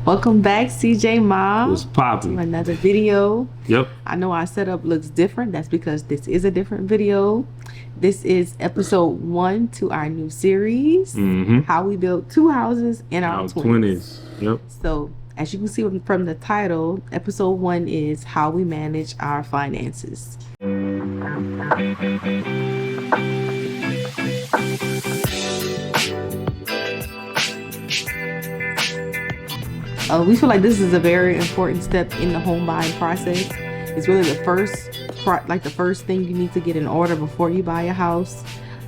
Welcome back, CJ MOB. What's popping? To another video. Yep. I know our setup looks different. That's because this is a different video. This is episode 1 to our new series, how we built 2 houses in our 20s. Yep. So, as you can see from the title, episode 1 is how we manage our finances. We feel like this is a very important step in the home buying process. It's really the first thing you need to get in order before you buy a house,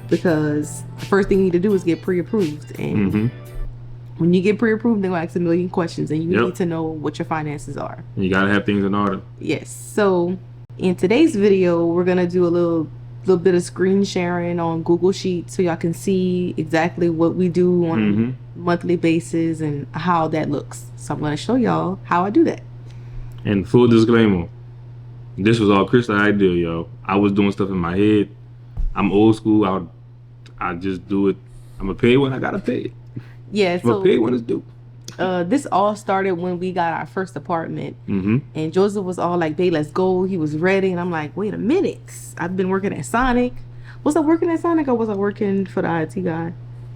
because the first thing you need to do is get pre-approved. And when you get pre-approved, they're going to ask a million questions, and you need to know what your finances are. You got to have things in order. Yes. So in today's video, we're going to do a little bit of screen sharing on Google Sheets so y'all can see exactly what we do on a monthly basis and how that looks. So I'm going to show y'all how I do that. And full disclaimer, this was all Crista idea, yo. I was doing stuff in my head. I'm old school. I just do it. I'm going to pay when I got to pay it. Yeah, I'm going to pay when it's due. This all started when we got our first apartment, and Joseph was all like, "Babe, let's go." He was ready, and I'm like, "Wait a minute! I've been working at Sonic. Was I working at Sonic or was I working for the IT guy?"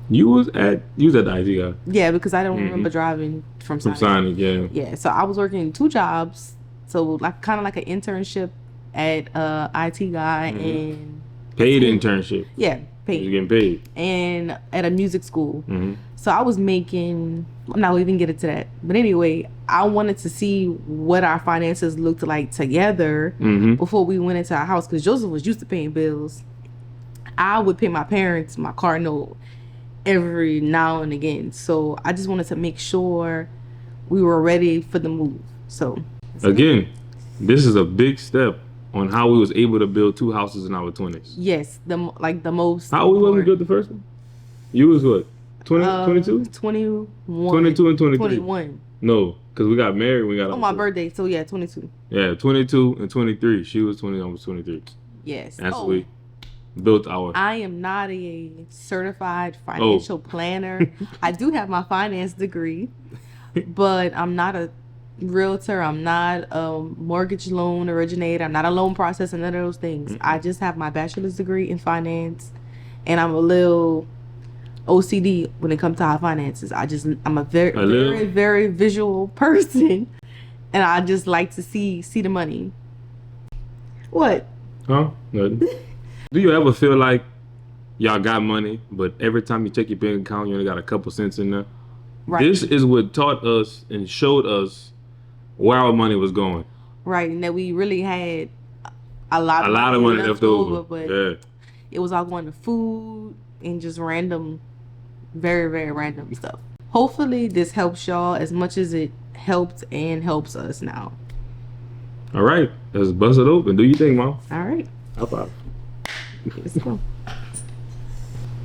You was at the IT guy. Yeah, because I don't remember driving from Sonic. From Sonic, yeah. Yeah, so I was working 2 jobs, so kind of like an internship at IT guy and paid internship. Yeah, paid. You was getting paid. And at a music school. So I was making, I'm not even get into that. But anyway, I wanted to see what our finances looked like together before we went into our house. Because Joseph was used to paying bills. I would pay my parents my car note every now and again. So I just wanted to make sure we were ready for the move. So again, this is a big step on how we was able to build 2 houses in our 20s. Yes, the most. How we when we built the first one? You was what? 22? 21. 22 and 23. 21. No, because we got married. We got on my birthday. So yeah, 22. Yeah, 22 and 23. She was 20. I was 23. Yes. That's what we built our. I am not a certified financial planner. I do have my finance degree, but I'm not a realtor. I'm not a mortgage loan originator. I'm not a loan processor. None of those things. I just have my bachelor's degree in finance, and I'm a little OCD when it comes to our finances. I'm a very visual person, and I just like to see the money. What? Huh? Nothing. Do you ever feel like y'all got money, but every time you check your bank account, you only got a couple cents in there? Right. This is what taught us and showed us where our money was going. Right, and that we really had a lot of money left over, but it was all going to food and just random, very, very random stuff. Hopefully this helps y'all as much as it helped and helps us now. All right, let's bust it open. Do you think, Mom? All right. High five. Let's go.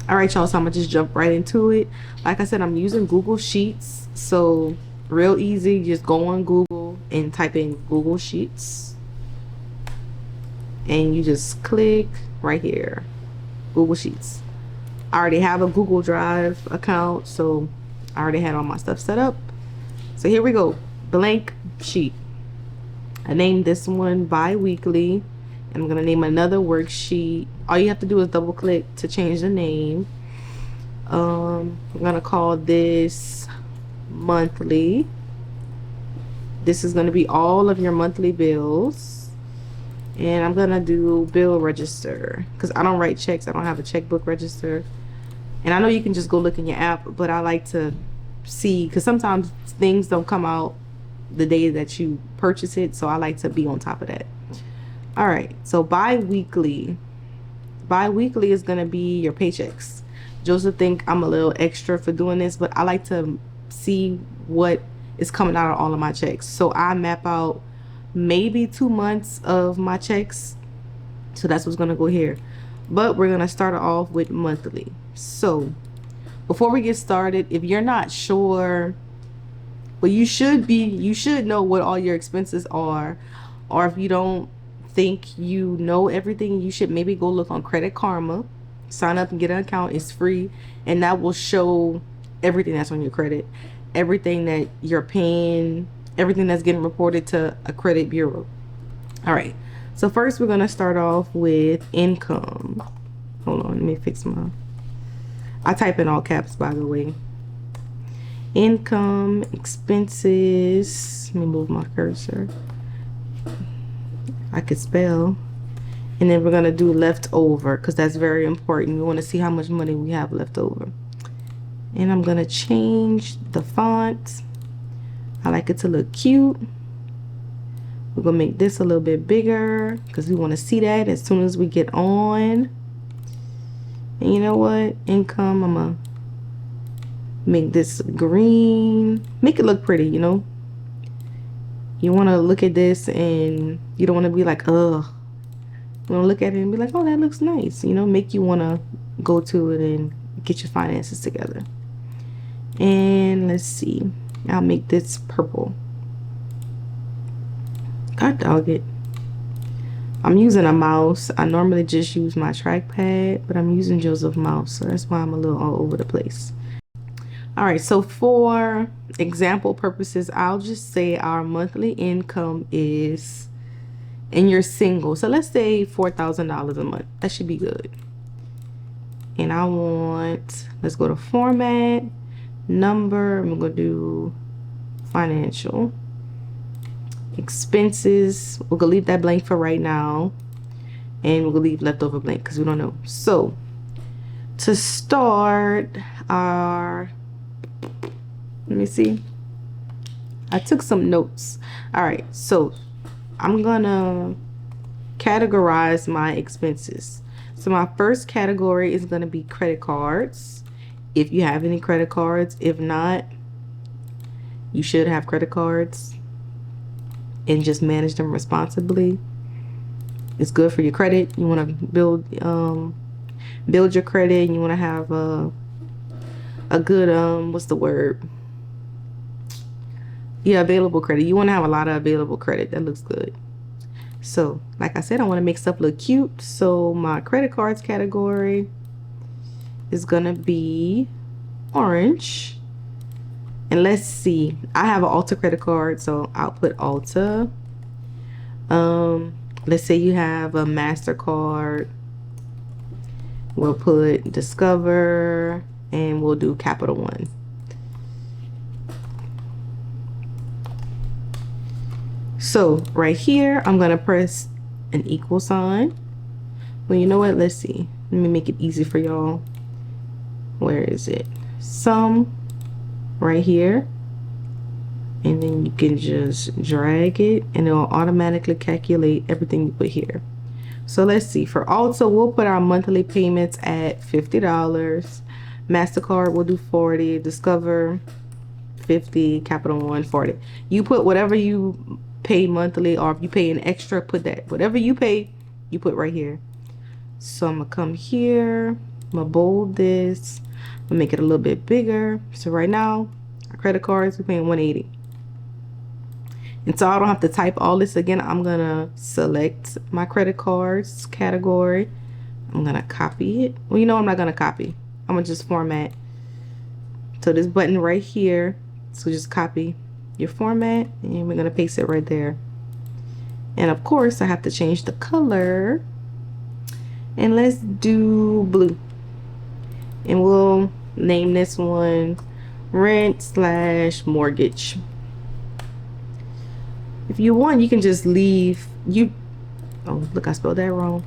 All right, y'all, so I'm gonna just jump right into it. Like I said, I'm using Google Sheets, so real easy. Just go on Google and type in Google Sheets, and you just click right here, Google Sheets. I already have a Google Drive account, so I already had all my stuff set up. So here we go, blank sheet. I named this one bi-weekly, and I'm gonna name another worksheet. All you have to do is double click to change the name. I'm gonna call this monthly. This is gonna be all of your monthly bills, and I'm gonna do bill register because I don't write checks. I don't have a checkbook register. And I know you can just go look in your app, but I like to see, because sometimes things don't come out the day that you purchase it, so I like to be on top of that. All right, so bi-weekly is gonna be your paychecks. Joseph think I'm a little extra for doing this, but I like to see what is coming out of all of my checks. So I map out maybe 2 months of my checks, so that's what's gonna go here. But we're gonna start off with monthly. So before we get started, if you're not sure, well, you should know what all your expenses are, or if you don't think you know everything, you should maybe go look on Credit Karma, sign up and get an account. It's free, and that will show everything that's on your credit. everything that you're paying, everything that's getting reported to a credit bureau. All right, so first we're going to start off with income. Hold on, let me fix I type in all caps, by the way. Income, expenses. Let me move my cursor. I could spell. And then we're going to do leftover, because that's very important. We want to see how much money we have left over. And I'm going to change the font. I like it to look cute. We're going to make this a little bit bigger, because we want to see that as soon as we get on. And you know what? Income, I'm going to make this green. Make it look pretty, you know. You want to look at this and you don't want to be like, ugh. You want to look at it and be like, oh, that looks nice. You know, make you want to go to it and get your finances together. And let's see. I'll make this purple. God dog it. I'm using a mouse. I normally just use my trackpad, but I'm using Joseph mouse, so that's why I'm a little all over the place. All right, so for example purposes, I'll just say our monthly income is, and you're single, so let's say $4,000 a month. That should be good. And I want, let's go to format, number, I'm gonna do financial. Expenses, we're gonna leave that blank for right now, and we're gonna leave leftover blank because we don't know. So to start our, let me see, I took some notes. All right, so I'm gonna categorize my expenses. So my first category is gonna be credit cards, if you have any credit cards. If not, you should have credit cards and just manage them responsibly. It's good for your credit. You want to build your credit, and you want to have a good what's the word? Yeah, available credit. You want to have a lot of available credit. That looks good. So, like I said, I want to make stuff look cute. So my credit cards category is gonna be orange. And let's see, I have an Ulta credit card, so I'll put Ulta. Let's say you have a MasterCard. We'll put Discover, and we'll do Capital One. So right here, I'm gonna press an equal sign. Well, you know what? Let's see. Let me make it easy for y'all. Where is it? Sum. Right here, and then you can just drag it and it'll automatically calculate everything you put here. So let's see, for Ulta we'll put our monthly payments at $50, MasterCard we'll do 40, Discover 50, Capital One 40. You put whatever you pay monthly, or if you pay an extra, put that. Whatever you pay, you put right here. So I'm gonna come here, I'm gonna bold this, I'll make it a little bit bigger. So right now, our credit cards, we're paying $180. And so I don't have to type all this again. I'm gonna select my credit cards category. I'm gonna copy it. Well, you know, I'm not gonna copy. I'm gonna just format. So this button right here, so just copy your format, and we're gonna paste it right there. And of course, I have to change the color. And let's do blue. And we'll name this one rent/mortgage. If you want, you can just leave oh, look, I spelled that wrong.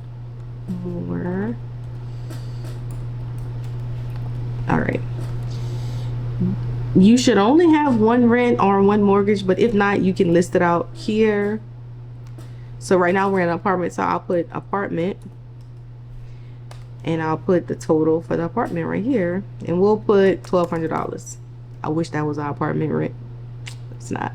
More. All right. You should only have one rent or one mortgage, but if not, you can list it out here. So right now we're in an apartment, so I'll put apartment. And I'll put the total for the apartment right here, and we'll put $1,200. I wish that was our apartment rent. It's not.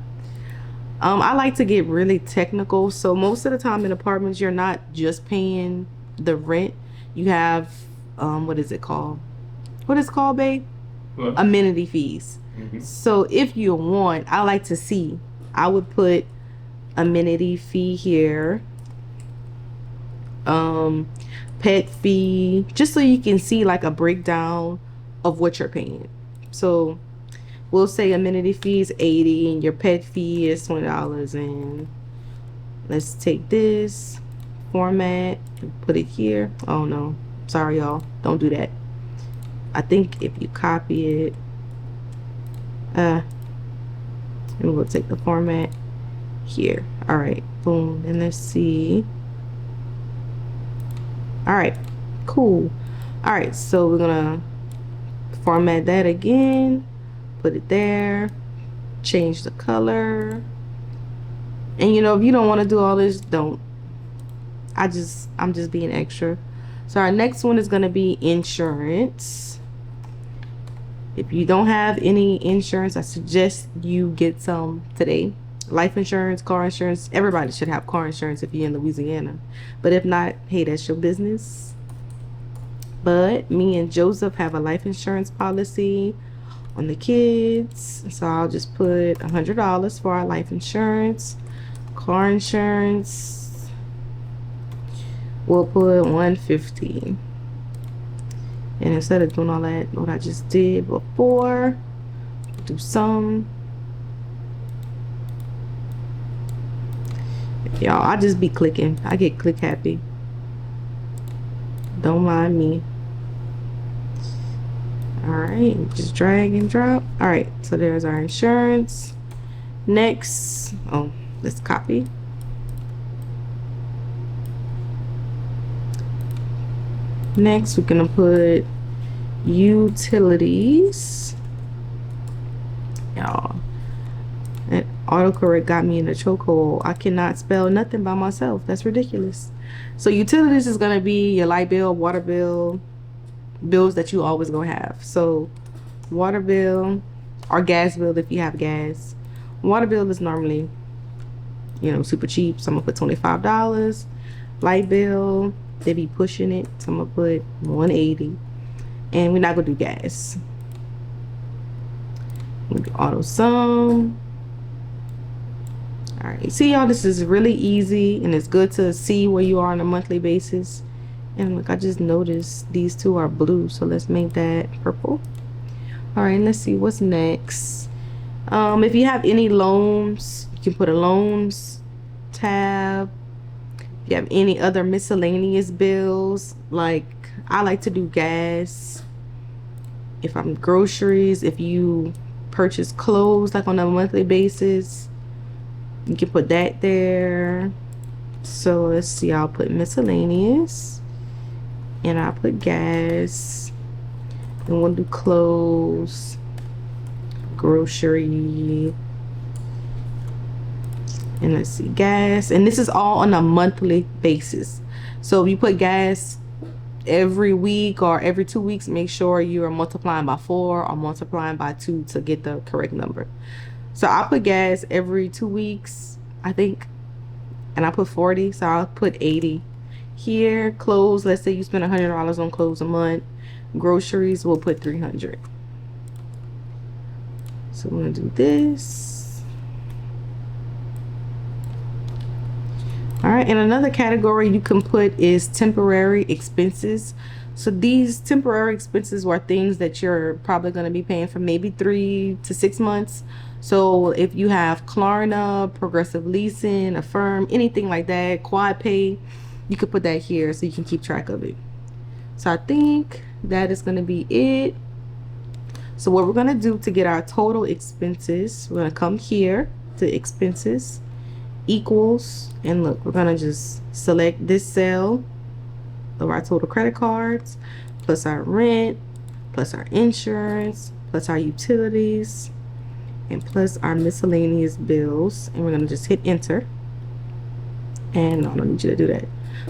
I like to get really technical. So most of the time in apartments, you're not just paying the rent. You have what is it called? What is it called, babe? What? Amenity fees. Mm-hmm. So if you want, I like to see. I would put amenity fee here. Pet fee, just so you can see like a breakdown of what you're paying. So we'll say amenity fee is $80 and your pet fee is $20. And let's take this format and put it here. Oh no, sorry y'all, don't do that. I think if you copy it, and we'll take the format here. All right, boom, and let's see. All right, cool. All right, so we're gonna format that again, put it there, change the color. And you know, if you don't want to do all this, don't. I'm just being extra. So our next one is gonna be insurance. If you don't have any insurance, I suggest you get some today. Life insurance, car insurance. Everybody should have car insurance if you're in Louisiana. But if not, hey, that's your business. But me and Joseph have a life insurance policy on the kids. So I'll just put $100 for our life insurance. Car insurance, we'll put $150. And instead of doing all that, what I just did before, do some. Y'all, I just be clicking. I get click happy. Don't mind me. All right, just drag and drop. All right, so there's our insurance. Next, oh, let's copy. Next, we're gonna put utilities. Y'all, that autocorrect got me in a chokehold. I cannot spell nothing by myself. That's ridiculous. So utilities is gonna be your light bill, water bill, bills that you always gonna have. So water bill or gas bill if you have gas. Water bill is normally, you know, super cheap, so I'm gonna put $25. Light bill, they be pushing it, so I'm gonna put $180. And we're not gonna do gas. We'll do auto sum. All right, see y'all, this is really easy and it's good to see where you are on a monthly basis. And look, I just noticed these two are blue, so let's make that purple. All right, let's see what's next. If you have any loans, you can put a loans tab. If you have any other miscellaneous bills, like I like to do gas. If I'm groceries, if you purchase clothes like on a monthly basis, you can put that there. So let's see, I'll put miscellaneous and I'll put gas, and we'll do clothes, grocery, and let's see, gas. And this is all on a monthly basis. So if you put gas every week or every 2 weeks, make sure you are multiplying by 4 or multiplying by 2 to get the correct number. So I put gas every 2 weeks, I think, and I put 40, so I'll put 80 here. Clothes, let's say you spend $100 on clothes a month. Groceries, we'll put 300. So we're gonna do this. All right, and another category you can put is temporary expenses. So these temporary expenses were things that you're probably going to be paying for maybe 3 to 6 months. So if you have Klarna, Progressive Leasing, Affirm, anything like that, Quad Pay, you could put that here so you can keep track of it. So I think that is going to be it. So what we're going to do to get our total expenses, we're going to come here to expenses, equals, and look, we're going to just select this cell of our total credit cards, plus our rent, plus our insurance, plus our utilities, and plus our miscellaneous bills. And we're going to just hit enter. And no, I don't need you to do that.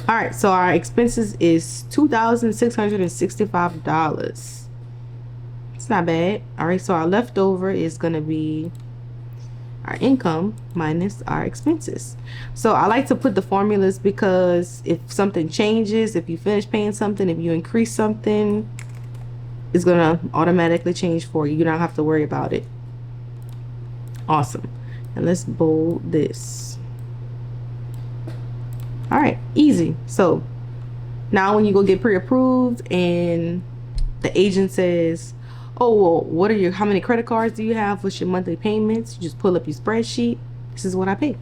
All right, so our expenses is $2,665. It's not bad. All right, so our leftover is going to be our income minus our expenses. So I like to put the formulas because if something changes, if you finish paying something, if you increase something, it's gonna automatically change for you. You don't have to worry about it. Awesome. And let's bold this. All right, easy. So now when you go get pre-approved and the agent says, Oh, well, what are your, how many credit cards do you have? What's your monthly payments? You just pull up your spreadsheet. This is what I pay.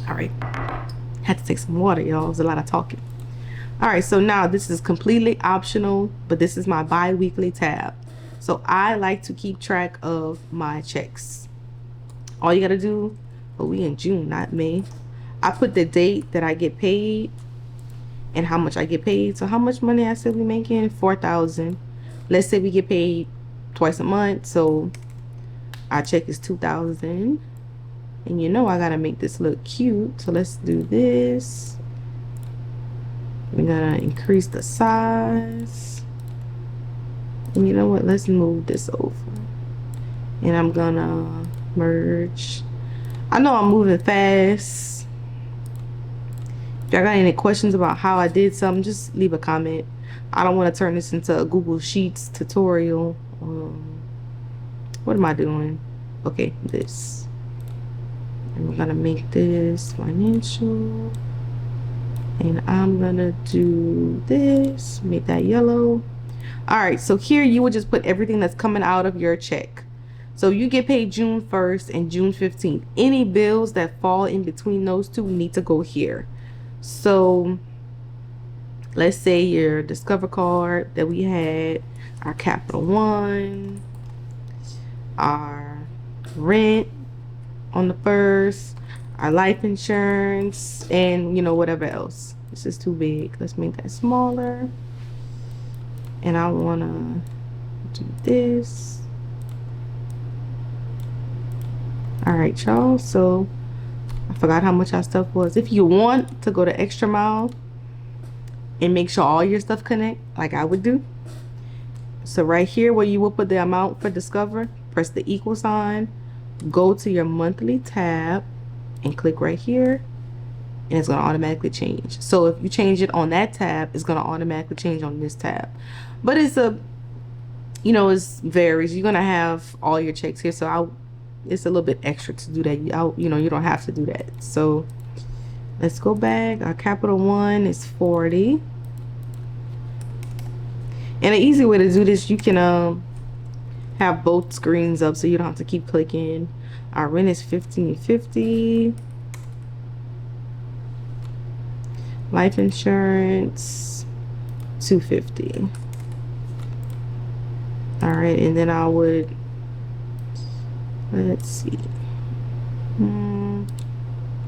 All right. Had to take some water, y'all. It was a lot of talking. All right, so now this is completely optional, but this is my bi-weekly tab. So I like to keep track of my checks. All you gotta do, but we in June, not May. I put the date that I get paid and how much I get paid. So how much money I said we making? 4,000. Let's say we get paid twice a month, so our check is 2,000. And you know I gotta make this look cute, so let's do this. We're gonna increase the size. And you know what? Let's move this over. And I'm gonna merge. I know I'm moving fast. If y'all got any questions about how I did something, just leave a comment. I don't want to turn this into a Google Sheets tutorial. What am I doing? Okay, this. And we're gonna make this financial. And I'm gonna do this, make that yellow. All right, so here you would just put everything that's coming out of your check. So you get paid June 1st and June 15th. Any bills that fall in between those two need to go here. So let's say your Discover card that we had, our Capital One, our rent on the 1st, our life insurance, and you know, whatever else. This is too big. Let's make that smaller. And I wanna do this. All right, y'all, so I forgot how much our stuff was. If you want to go the extra mile and make sure all your stuff connect, like I would do, so right here where you will put the amount for Discover, press the equal sign, go to your monthly tab and click right here, and it's going to automatically change. So if you change it on that tab, it's going to automatically change on this tab. But it's a, you know, it varies. You're going to have all your checks here, so it's a little bit extra to do that. You know, you don't have to do that. So let's go back. Our Capital One is 40. And an easy way to do this, you can have both screens up so you don't have to keep clicking. Our rent is $15.50. Life insurance $250. All right, and then I would, let's see, I'm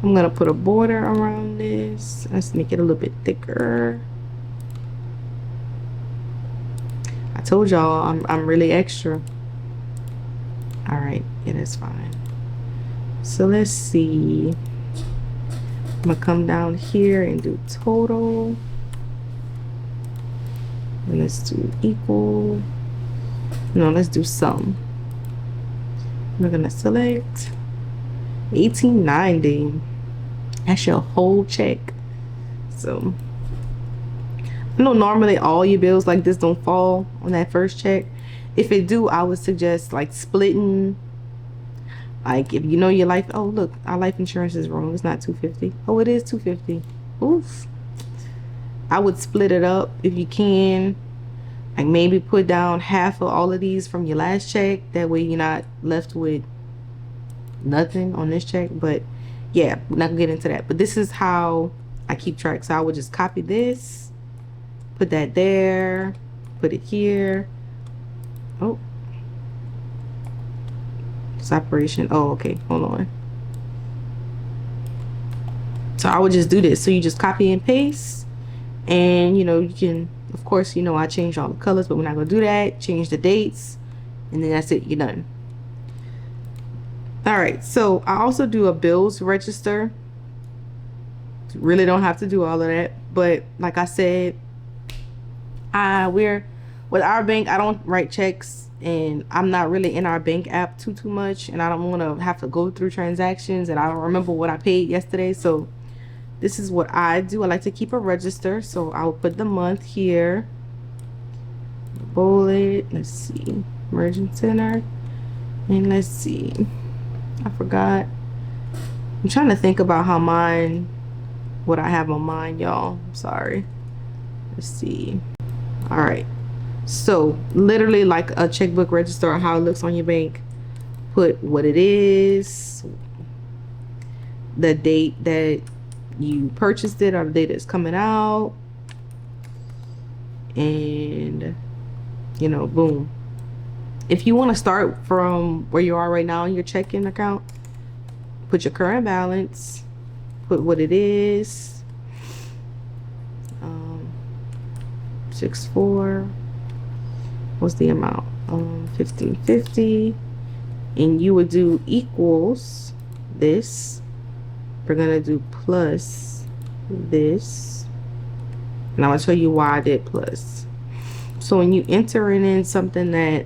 gonna put a border around this. Let's make it a little bit thicker. I told y'all I'm really extra. All right, yeah, that's fine. So let's see, I'm gonna come down here and do total, and let's do equal. No, let's do sum. We're gonna select $18.90. That's your whole check. So I know normally all your bills like this don't fall on that first check. If it do, I would suggest like splitting. Like if you know your life, oh look, our life insurance is wrong. It's not $250. Oh, it is $250. Oof. I would split it up if you can. Like maybe put down half of all of these from your last check. That way you're not left with nothing on this check. But yeah, we're not gonna get into that. But this is how I keep track. So I would just copy this, put that there, put it here. Oh, separation. Oh, okay, hold on. So I would just do this. So you just copy and paste, and you know, you can, of course, you know, I changed all the colors, but we're not gonna do that. Change the dates, and then that's it, you're done. All right, so I also do a bills register. Really don't have to do all of that, but like I said, we're with our bank, I don't write checks, and I'm not really in our bank app too much, and I don't want to have to go through transactions, and I don't remember what I paid yesterday. So this is what I do. I like to keep a register, so I'll put the month here, bullet, let's see, merchant center, and let's see, I forgot. I'm trying to think about how what I have on mine, y'all. I'm sorry. Let's see. All right, So literally like a checkbook register, or how it looks on your bank. Put what it is, the date that you purchased it, or the date it's coming out, and you know, boom. If you want to start from where you are right now in your checking account, put your current balance, put what it is, 64, what's the amount, 1550, and you would do equals this. We're gonna do plus this, and I'm gonna tell you why I did plus. So when you enter in something that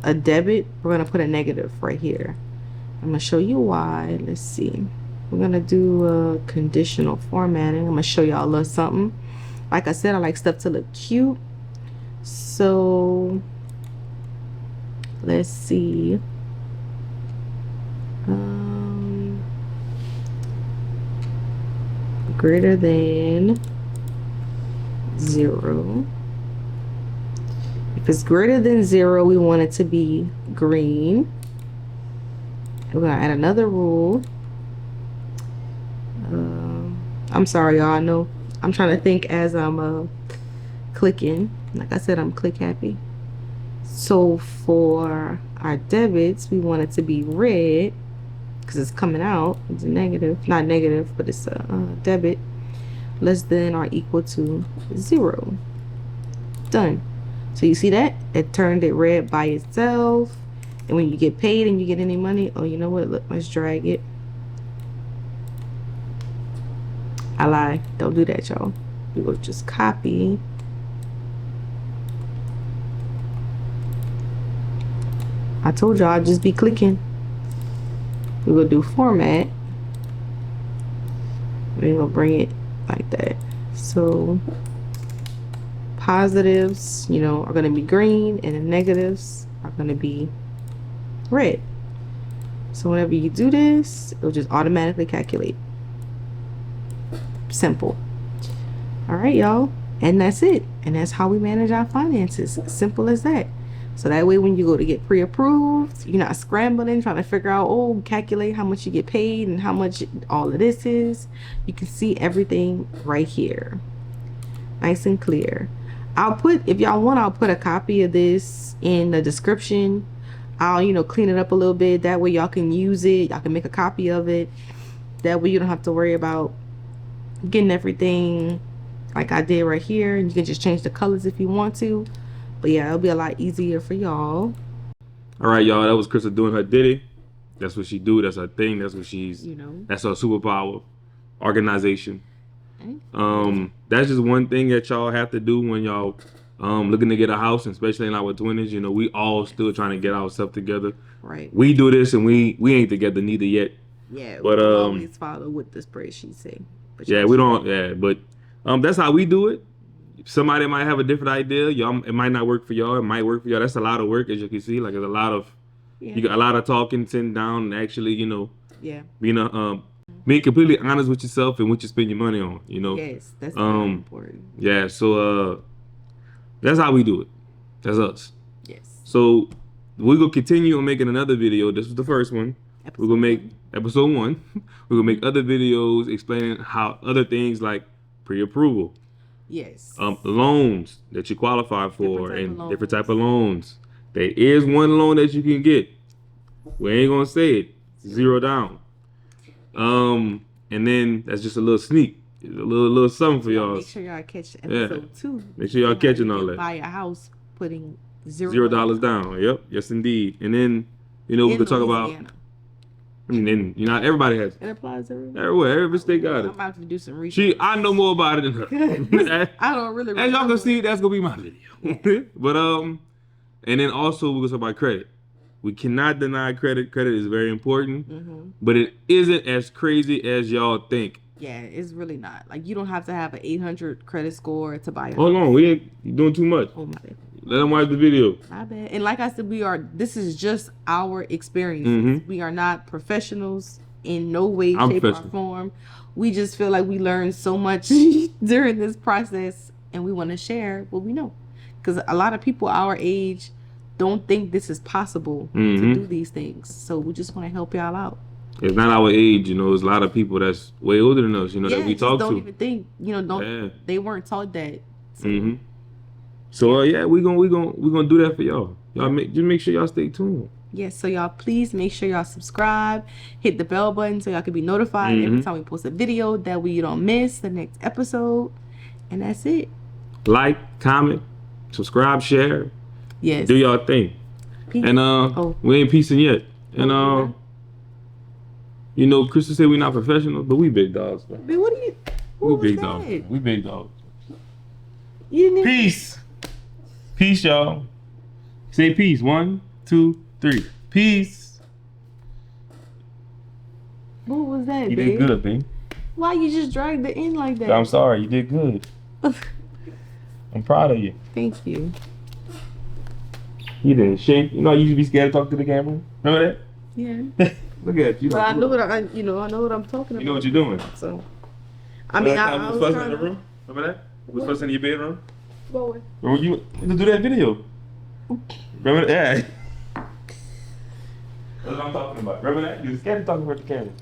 a debit, we're gonna put a negative right here. I'm gonna show you why. Let's see. We're gonna do a conditional formatting. I'm gonna show y'all a little something. Like I said, I like stuff to look cute. So let's see. Greater than 0. If it's greater than 0, we want it to be green. We're gonna add another rule. I'm sorry, y'all. I know I'm trying to think as I'm clicking. Like I said, I'm click happy. So for our debits, we want it to be red because it's coming out. It's a negative, not negative, but it's a debit, less than or equal to 0. Done. So you see that? It turned it red by itself. And when you get paid and you get any money, oh, you know what? Look, let's drag it. I lied. Don't do that, y'all. We will just copy. I told y'all I'd just be clicking. We will do format. We're gonna bring it like that. So positives, you know, are gonna be green, and the negatives are gonna be red. So whenever you do this, it'll just automatically calculate. Simple. All right, y'all, and that's it. And that's how we manage our finances. Simple as that. So that way when you go to get pre-approved, you're not scrambling trying to figure out, oh, calculate how much you get paid and how much all of this is. You can see everything right here, nice and clear. I'll put, if y'all want, I'll put a copy of this in the description. I'll, you know, clean it up a little bit. That way y'all can use it. Y'all can make a copy of it. That way you don't have to worry about getting everything like I did right here. And you can just change the colors if you want to. But yeah, it'll be a lot easier for y'all. All right, y'all. That was Crista doing her ditty. That's what she do. That's her thing. That's what she's, You know. that's her superpower. Organization. That's just one thing that y'all have to do when y'all looking to get a house, and especially in our 20s. You know, we all still trying to get ourselves together. Right. We do this, and we ain't together neither yet. Yeah, but we always follow what the spreadsheet say. But yeah, we don't. Yeah, but that's how we do it. Somebody might have a different idea. Y'all, it might not work for y'all. It might work for y'all. That's a lot of work, as you can see. Like, there's a lot of you got a lot of talking, sitting down, and actually, you know, being completely honest with yourself and what you spend your money on. You know. Yes, that's very important. Yeah, so that's how we do it. That's us. Yes. So we're gonna continue on making another video. This was the first one. We're gonna make episode 1. We're gonna make other videos explaining how other things like pre-approval. Yes. Loans that you qualify for, and different type of loans. There is one loan that you can get. We ain't gonna say it. 0 down. And then that's just a little sneak. A little something for y'all. Make sure y'all catch episode 2. Make sure y'all catching all that. Buy a house putting $0 down. Yep. Yes, indeed. And then, you know, we could talk about. And then, you know, everybody has. It applies everywhere. Every state got it. I'm about to do some research. I know more about it than her. I don't really. As y'all can see, that's gonna be my video. But and then also we're gonna talk about credit. We cannot deny credit. Credit is very important, but it isn't as crazy as y'all think. Yeah, it's really not. Like, you don't have to have an 800 credit score to buy a house. Hold on, you're doing too much. Oh my bad. Let them watch the video. My bad. And like I said, this is just our experiences. We are not professionals in no way, shape, or form. We just feel like we learned so much during this process, and we want to share what we know. because a lot of people our age don't think this is possible to do these things. So we just want to help y'all out. It's not our age, you know. It's a lot of people that's way older than us, you know, that we talk don't to. even think, you know, they weren't taught that. So, So yeah, we gonna do that for y'all. Y'all just make sure y'all stay tuned. Yes, so y'all please make sure y'all subscribe, hit the bell button so y'all can be notified every time we post a video, that way you don't miss the next episode. And that's it. Like, comment, subscribe, share. Yes. Do y'all thing. Peace. And we ain't peacing yet. And you know, Crista said we not professional, but we big dogs, man. Man, what are you? We big dogs. We big dogs. Peace. Peace, y'all. Say peace. 1, 2, 3. Peace. What was that, You babe? did good, babe. Why you just dragged the end like that? I'm sorry. You did good. I'm proud of you. Thank you. You didn't shake. You know, I used to be scared to talk to the camera. Remember that? Yeah. Look at you. But I know what I know what I'm talking about. You know what you're doing. So, I mean, I was fussing in the room. Remember that? We was fussing in your bedroom. Boy. Remember you to do that video? Remember that? Yeah. That's what I'm talking about. Remember that? You was scared to talk about the camera.